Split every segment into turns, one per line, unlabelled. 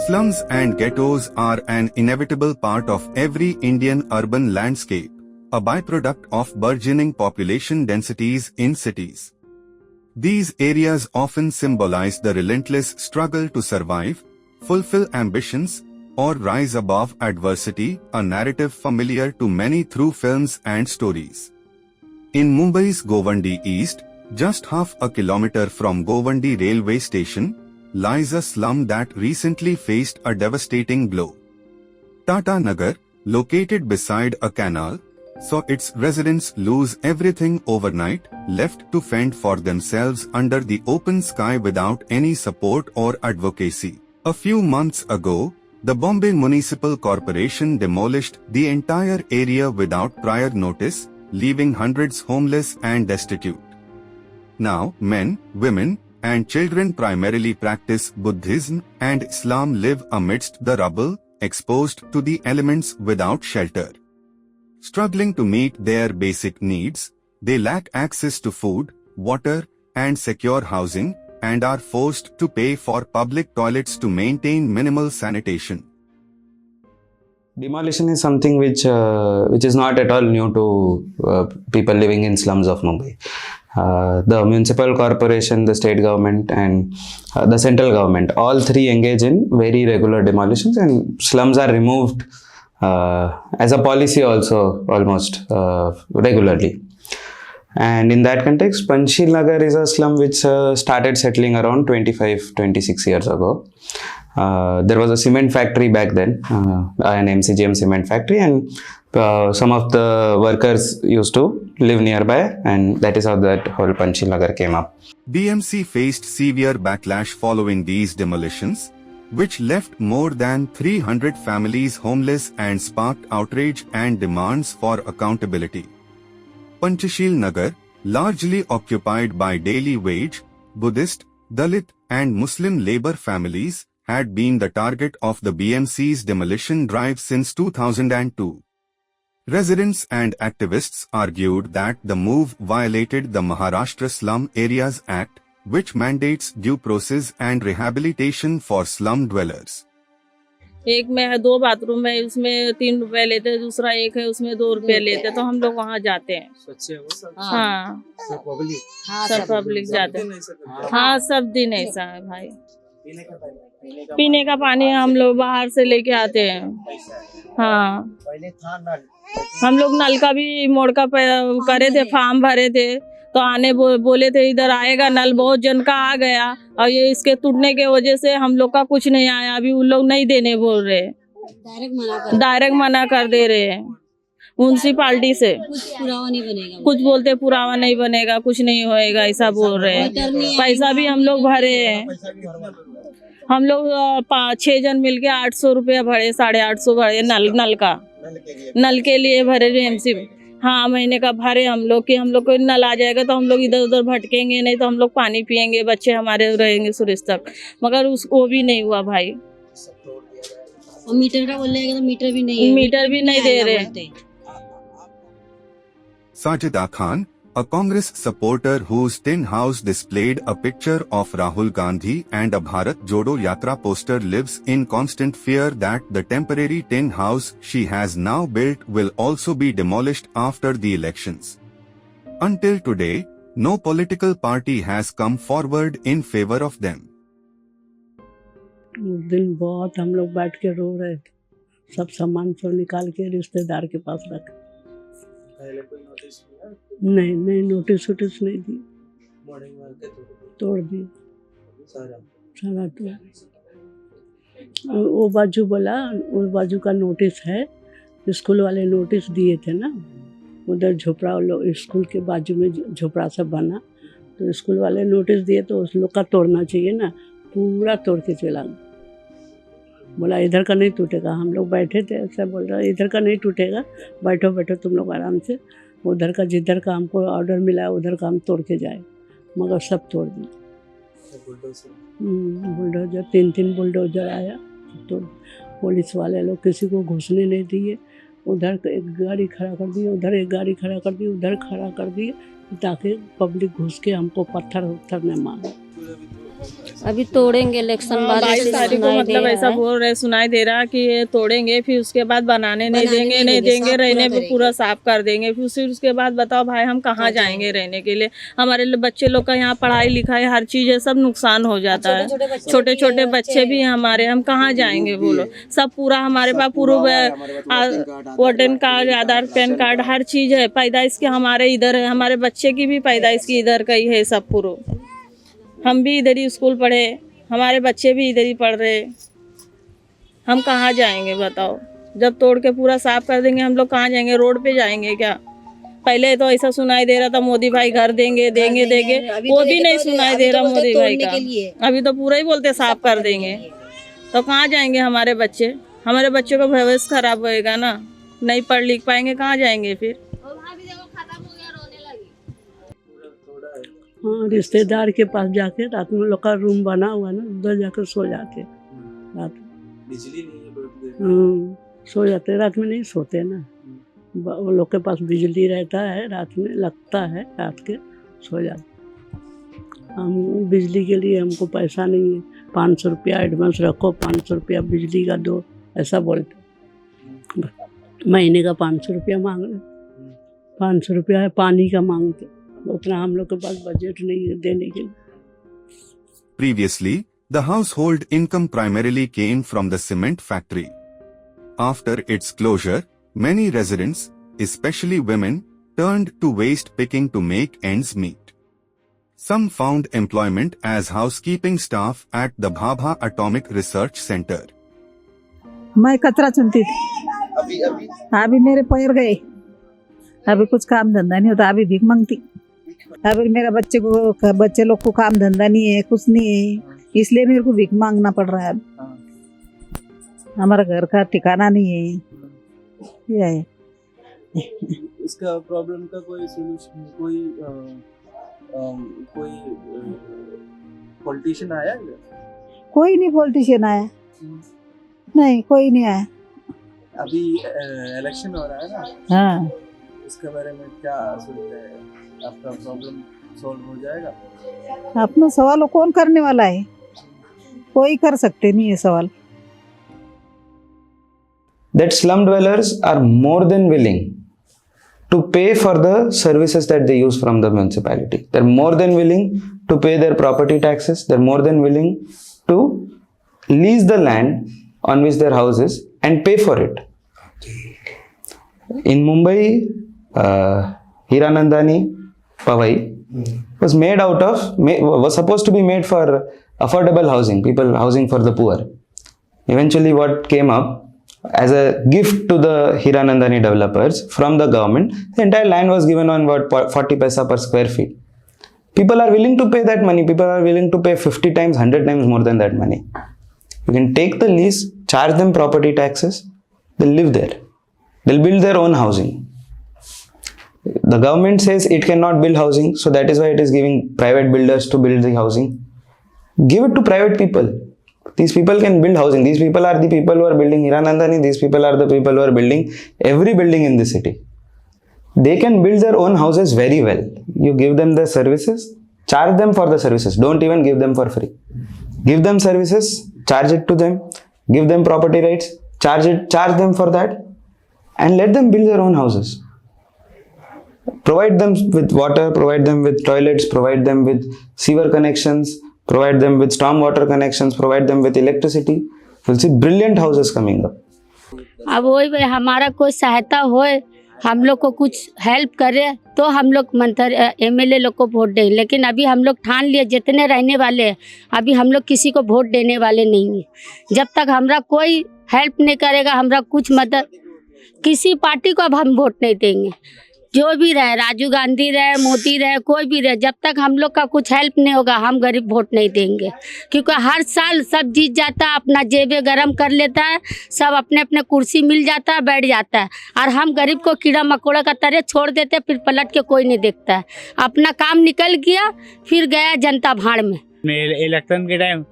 Slums and ghettos are an inevitable part of every Indian urban landscape, a byproduct of burgeoning population densities in cities. These areas often symbolize the relentless struggle to survive, fulfill ambitions, or rise above adversity, a narrative familiar to many through films and stories. In Mumbai's Govandi East, just half a kilometer from Govandi railway station, lies a slum that recently faced a devastating blow. Tata Nagar, located beside a canal, saw its residents lose everything overnight, left to fend for themselves under the open sky without any support or advocacy. A few months ago, the Bombay Municipal Corporation demolished the entire area without prior notice, leaving hundreds homeless and destitute. Now, men, women, and children primarily practice Buddhism and Islam live amidst the rubble, exposed to the elements without shelter. Struggling to meet their basic needs, they lack access to food, water, and secure housing, and are forced to pay for public toilets to maintain minimal sanitation.
Demolition is something which is not at all new to people living in slums of Mumbai. The municipal corporation, the state government, and the central government, all three engage in very regular demolitions, and slums are removed as a policy also almost regularly. And in that context, Panchsheel Nagar is a slum which started settling around 25-26 years ago. There was a cement factory back then, an MCGM cement factory, and some of the workers used to live nearby, and that is how that whole Panchsheel Nagar came up.
BMC faced severe backlash following these demolitions, which left more than 300 families homeless and sparked outrage and demands for accountability. Panchsheel Nagar, largely occupied by daily wage, Buddhist, Dalit, and Muslim labor families, had been the target of the BMC's demolition drive since 2002. Residents and activists argued that the move violated the Maharashtra Slum Areas Act, which mandates due process and rehabilitation for slum dwellers.
एक में है 2 bathroom है, उसमें 3 रुपए लेते हैं, दूसरा एक है उसमें 2 रुपए लेते हैं, तो हम लोग वहाँ जाते हैं। हाँ, सब पब्लिक जाते हैं। हाँ, सब दिन ऐसा है भाई। पीने का पानी हम लोग बाहर से लेके आते हैं। हाँ, हम लोग नल का भी मोड़ का करे थे, फॉर्म भरे थे, तो आने बोले थे इधर आएगा नल, बहुत जन का आ गया, और ये इसके टूटने के वजह से हम लोग का कुछ नहीं आया। अभी उन लोग नहीं देने बोल रहे, डायरेक्ट मना कर दे रहे हैं म्यूनसिपाल्टी से। कुछ पुरावा नहीं बनेगा, कुछ बोलते पुरावा नहीं बनेगा, कुछ नहीं होएगा, ऐसा बोल रहे हैं। पैसा भी हम लोग भरे हैं, हम लोग 5-6 जन मिलके 800 रुपया भरे, 850 भरे नल के लिए भरे एमसी। हाँ, महीने का भरे हम लोग कि हम लोग को नल आ जाएगा तो हम लोग इधर उधर भटकेंगे नहीं, तो हम लोग पानी पियेंगे, बच्चे हमारे रहेंगे सुरेश तक, मगर वो भी नहीं हुआ भाई।
और मीटर का बोलेगा तो मीटर भी नहीं
दे रहे।
Sajida Khan, a Congress supporter whose tin house displayed a picture of Rahul Gandhi and a Bharat Jodo Yatra poster, lives in constant fear that the temporary tin house she has now built will also be demolished after the elections. Until today, no political party has come forward in favor of them.
उस दिन बहुत हम लोग बैठ के रो रहे थे, सब सामान सब निकाल के रिश्तेदार के पास रखे। नहीं नोटिस नहीं दी, तोड़ दी सारा तोड़। वो बाजू बोला, वो बाजू का नोटिस है, स्कूल वाले नोटिस दिए थे ना, उधर झोपड़ा स्कूल के बाजू में झोपड़ा सब बना, तो स्कूल वाले नोटिस दिए तो उस लोग का तोड़ना चाहिए ना, पूरा तोड़ के चला। बोला इधर का नहीं टूटेगा, हम लोग बैठे थे, ऐसा बोल रहा इधर का नहीं टूटेगा, बैठो तुम लोग आराम से, उधर का जिधर का हमको ऑर्डर मिला है उधर का हम तोड़ के जाए, मगर सब तोड़ दिए। बुलडोजर 3 बुलडोजर आया, तो पुलिस वाले लोग किसी को घुसने नहीं दिए, उधर एक गाड़ी खड़ा कर दी, उधर एक गाड़ी खड़ा कर दी, उधर खड़ा कर दिए, ताकि पब्लिक घुस के हमको पत्थर न मारे।
अभी तोड़ेंगे इलेक्शन बाद
22 तारीख को मतलब ऐसा बोल रहे, सुनाई दे रहा कि ये तोड़ेंगे, फिर उसके बाद बनाने नहीं देंगे, रहने पे पूरा साफ कर देंगे। फिर उसके बाद बताओ भाई हम कहाँ जाएंगे रहने के लिए? हमारे बच्चे लोग का यहाँ पढ़ाई लिखाई हर चीज़ है, सब नुकसान हो जाता है। छोटे छोटे बच्चे भी हैं हमारे, हम कहाँ जाएंगे बोलो? सब पूरा हमारे पास पूरा वोटर कार्ड, आधार, पैन कार्ड, हर चीज़ है। पैदाइश के हमारे इधर है, हमारे बच्चे की भी पैदाइश की इधर का ही है सब पूरा। हम भी इधर ही स्कूल पढ़े, हमारे बच्चे भी इधर ही पढ़ रहे, हम कहाँ जाएंगे बताओ? जब तोड़ के पूरा साफ कर देंगे हम लोग कहाँ जाएंगे? रोड पे जाएंगे क्या? पहले तो ऐसा सुनाई दे रहा था मोदी भाई घर देंगे, वो भी नहीं सुनाई दे रहा मोदी भाई का। अभी तो पूरा ही बोलते साफ कर देंगे, तो कहाँ जाएंगे हमारे बच्चे? हमारे बच्चों का भविष्य खराब होएगा ना, नहीं पढ़ लिख पाएंगे, कहाँ जाएंगे फिर?
हाँ, रिश्तेदार के पास जाके रात में लोग का रूम बना हुआ ना, उधर जाकर सो जाते रात में।
बिजली नहीं है बहुत देर।
सो जाते, रात में नहीं सोते ना, वो लोग के पास बिजली रहता है, रात में लगता है, रात के सो जाते। हम बिजली के लिए हमको पैसा नहीं है, 500 रुपया एडवांस रखो, 500 रुपया बिजली का दो, ऐसा बोलते। महीने का 500 रुपया मांग रहे, 500 रुपया है पानी का मांगते, उतना हम लोग के पास बजट नहीं है देने के लिए।
Previously, the household income primarily came from the cement factory. After its closure, many residents, especially women, turned to waste picking to make ends meet. Some found employment as housekeeping staff at the Bhabha Atomic Research Center.
मैं कचरा चुनती थी, अभी मेरे पैर गए, अभी कुछ काम धंधा नहीं होता, अभी भीख मांगती। अभी मेरा बच्चे लोग को काम धंधा नहीं है, कुछ नहीं है, इसलिए मेरे को भीख मांगना पड़ रहा है। हमारा घर का ठिकाना नहीं है, ये है।
इसका प्रॉब्लम का कोई सॉल्यूशन, कोई पॉलिटिशियन आया है?
कोई नहीं पॉलिटिशियन आया, नहीं कोई नहीं आया।
अभी इलेक्शन हो रहा है ना,
हाँ,
इसके बारे में क्या सोचते हैं? आपका प्रॉब्लम सॉल्व हो जाएगा?
अपना सवाल कौन करने वाला है? कोई कर सकते नहीं है सवाल।
That slum dwellers are more than willing to pay for the services that they use from the municipality. They're more than willing to pay their property taxes. They're more than willing to lease the land on which their house is and pay for it. In Mumbai, Hiranandani Pavai was supposed to be made for affordable housing, people housing for the poor. Eventually what came up as a gift to the Hiranandani developers from the government, the entire land was given on 40 paisa per square feet. People are willing to pay that money. People are willing to pay 50 times, 100 times more than that money. You can take the lease, charge them property taxes, they'll live there. They'll build their own housing. The government says it cannot build housing, so that is why it is giving private builders to build the housing. Give it to private people. These people can build housing. These people are the people who are building Hiranandani. These people are the people who are building every building in the city. They can build their own houses very well. You give them the services, charge them for the services. Don't even give them for free. Give them services, charge it to them, give them property rights, charge them for that, and let them build their own houses. Provide them with water, provide them with toilets, provide them with sewer connections, provide them with storm water connections, provide them with electricity. You'll see brilliant houses coming up.
अब वही हमारा कोई सहायता होए, हम लोग को कुछ हेल्प करे तो हम लोग मंत्री एमएलए लोग को वोट दें। लेकिन अभी हम लोग ठान लिए जितने रहने वाले हैं, अभी हम लोग किसी को वोट देने वाले नहीं हैं। जब तक हमरा कोई हेल्प नहीं करेगा, हमरा कुछ मदद, किसी पार्टी को अब हम वोट नहीं देंगे। जो भी रहे, राजीव गांधी रहे, मोदी रहे, कोई भी रहे, जब तक हम लोग का कुछ हेल्प नहीं होगा हम गरीब वोट नहीं देंगे। क्योंकि हर साल सब जीत जाता है, अपना जेबें गरम कर लेता है, सब अपने अपने कुर्सी मिल जाता है, बैठ जाता है, और हम गरीब को कीड़ा मकोड़ा का तरह छोड़ देते हैं, फिर पलट के कोई नहीं देखता है। अपना काम निकल गया, फिर गया जनता भाड़ में।
इलेक्शन के टाइम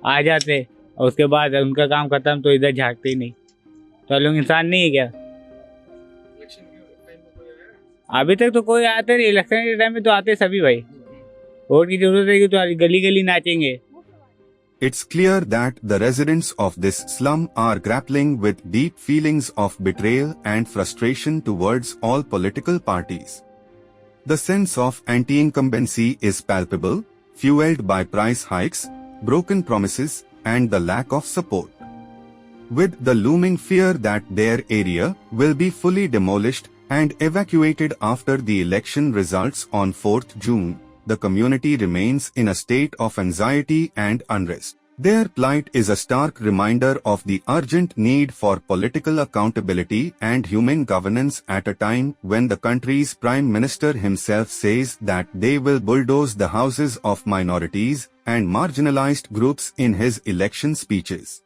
आ जाते और उसके बाद उनका काम खत्म तो इधर झाँकते ही नहीं। तो लोग इंसान नहीं है क्या? अभी तक तो कोई आते नहीं, इलेक्शन के टाइम में तो आते सभी भाई। वोट की जरूरत है तो गली गली नाचेंगे।
It's clear that the residents of this slum are grappling with deep feelings of betrayal and frustration towards all political parties. The sense of anti-incumbency is palpable, fueled by price hikes, broken promises, and the lack of support. With the looming fear that their area will be fully demolished and evacuated after the election results on 4th June, the community remains in a state of anxiety and unrest. Their plight is a stark reminder of the urgent need for political accountability and humane governance at a time when the country's Prime Minister himself says that they will bulldoze the houses of minorities and marginalized groups in his election speeches.